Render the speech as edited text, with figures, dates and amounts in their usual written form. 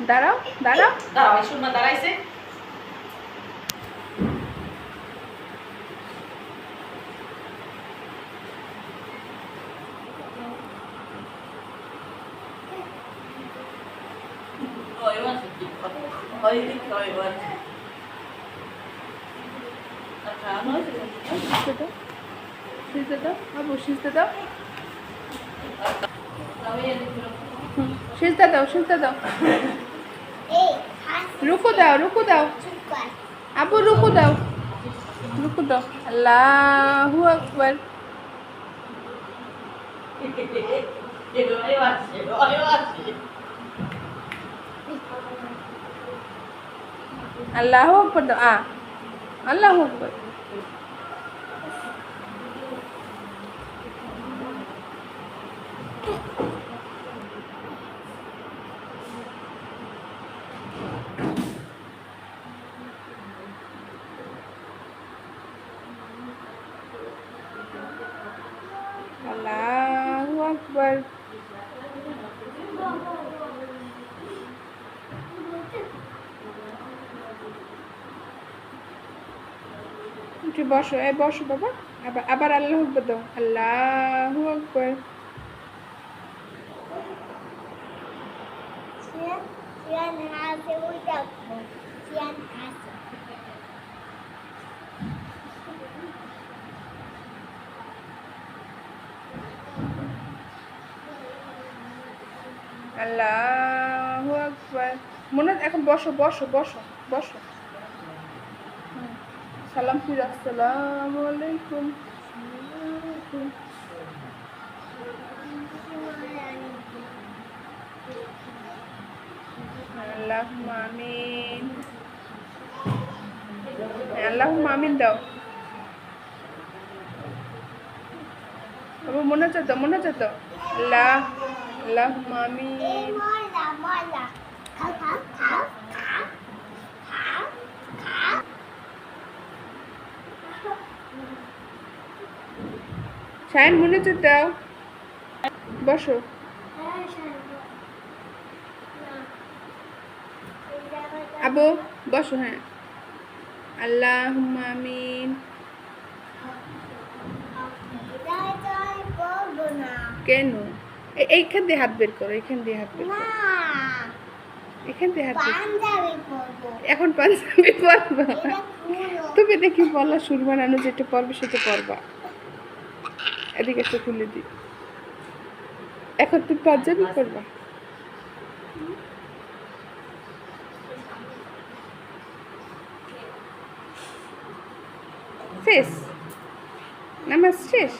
দাঁড়াও দাঁড়াও দাঁড়াও, সুরমা দাঁড়াইছে। সিজতে দাও বাবু, সিজতে দাও, সিজতে দাও, সিজতে দাও, রুকু দাও, রুকু দাও আবু, রুকু দাও, রুকু দাও। আল্লাহু আকবার। আল্লাহু আকবার দাও। আল্লাহু আকবার। আল্লাহু আকবার। উঠে বসো, বসো বাবা। আবার আল্লাহু আকবার দাও। আল্লাহু আকবার। আল্লাহু আকবার। মনে এখন বসো, বসো, বসো, বসো। সালাম ফির, আসসালামু আলাইকুম। আল্লাহুম্মা আমিন। আল্লাহুম্মা আমিন দাও বাবু, মনে হচ্ছে তো, মনে হচ্ছে তো। আল্লাহুম্মা আমিন। শাইন, মনে হচ্ছে দাও, বসো। আবু বসো। হ্যাঁ, আল্লাহুম্মা আমিন। কেন? এইখান দিয়ে হাত বের করো, এইখান দিয়ে হাত বের করো, এখান দিয়ে হাত বের। এখন পাঞ্জাবি পরবা? তুমি দেখি বলা সুর বানানো, যেটা পরবে সেটা পরবা। এদিকে একটু খুলে দিই। এখন তুমি পাঞ্জাবি পরবা? শেষ নামাজ শেষ।